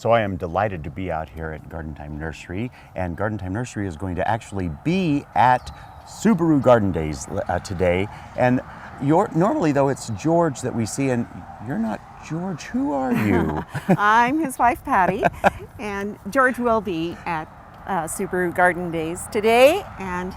So I am delighted to be out here at Garden Thyme Nursery, and Garden Thyme Nursery is going to actually be at Subaru Garden Dayz today. And normally though it's George that we see, and you're not George. Who are you? I'm his wife Patti, and George will be at Subaru Garden Dayz today, and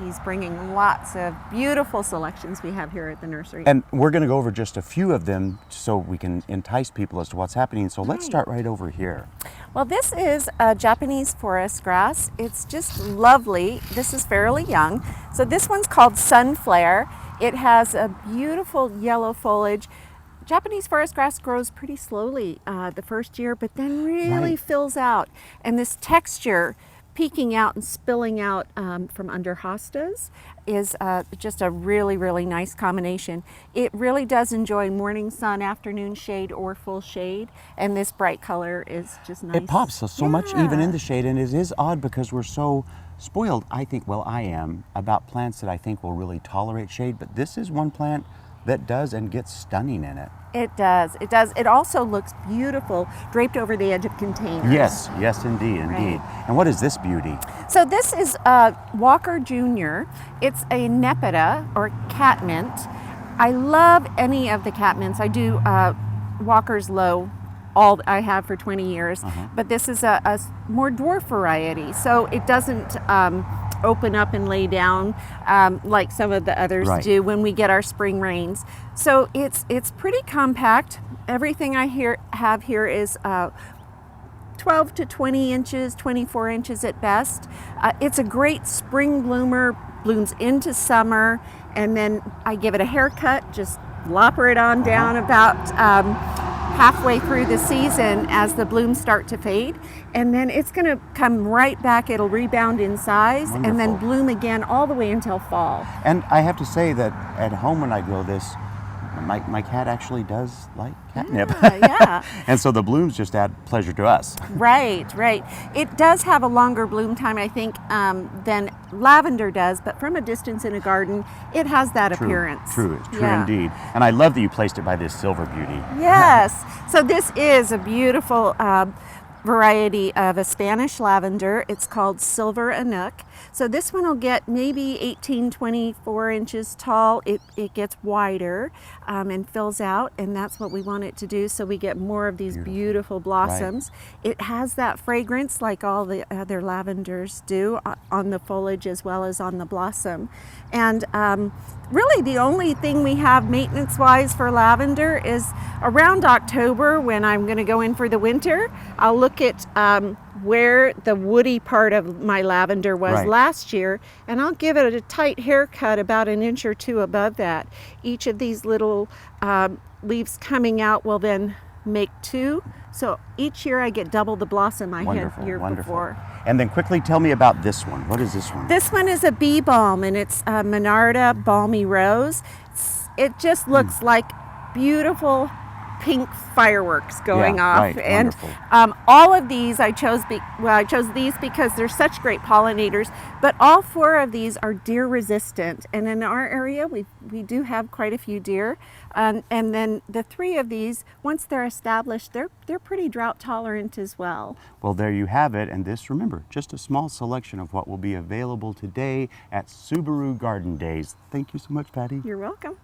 he's bringing lots of beautiful selections we have here at the nursery. And we're going to go over just a few of them so we can entice people as to what's happening. So let's start right over here. Well, this is a Japanese forest grass. It's just lovely. This is fairly young. So this one's called Sunflare. It has a beautiful yellow foliage. Japanese forest grass grows pretty slowly the first year, but then really fills out. And this texture peeking out and spilling out from under hostas is just a really, really nice combination. It really does enjoy morning sun, afternoon shade, or full shade, and this bright color is just nice. It pops so much even in the shade, and it is odd because we're so spoiled, I think, well, I am, about plants that I think will really tolerate shade, but this is one plant that does and gets stunning in it. It does, it does. It also looks beautiful draped over the edge of containers. Yes, yes, indeed, indeed. Right. And what is this beauty? So this is Walker Jr. It's a Nepeta or Catmint. I love any of the Catmints. I do Walker's Low, all I have for 20 years, but this is a more dwarf variety. So it doesn't open up and lay down like some of the others do when we get our spring rains. So it's pretty compact. Everything I have here is 12 to 20 inches, 24 inches at best. It's a great spring bloomer, blooms into summer, and then I give it a haircut, just lopper it on down about halfway through the season as the blooms start to fade, and then it's going to come right back. It'll rebound in size and then bloom again all the way until fall. And I have to say that at home when I grow this, my cat actually does like catnip. Yeah. And so the blooms just add pleasure to us. Right, right. It does have a longer bloom time, I think, than lavender does, but from a distance in a garden, it has that appearance. True indeed. And I love that you placed it by this silver beauty. Yes. So this is a beautiful variety of a Spanish lavender. It's called Silver Anouk. So this one will get maybe 18, 24 inches tall. It gets wider and fills out, and that's what we want it to do, so we get more of these beautiful blossoms. It has that fragrance like all the other lavenders do on the foliage as well as on the blossom. And really the only thing we have maintenance-wise for lavender is around October, when I'm going to go in for the winter. I'll look at where the woody part of my lavender was last year, and I'll give it a tight haircut about an inch or two above that. Each of these little leaves coming out will then make two, so each year I get double the blossom I had year before. And then quickly tell me about this one. What is this one? This one is a bee balm, and it's Monarda Balmy Rose. It just looks like beautiful pink fireworks going off, and all of these I chose these because they're such great pollinators, but all four of these are deer resistant, and in our area we do have quite a few deer, and then the three of these, once they're established, they're pretty drought tolerant as well. Well, there you have it, and this, remember, just a small selection of what will be available today at Subaru Garden Dayz. Thank you so much, Patti. You're welcome.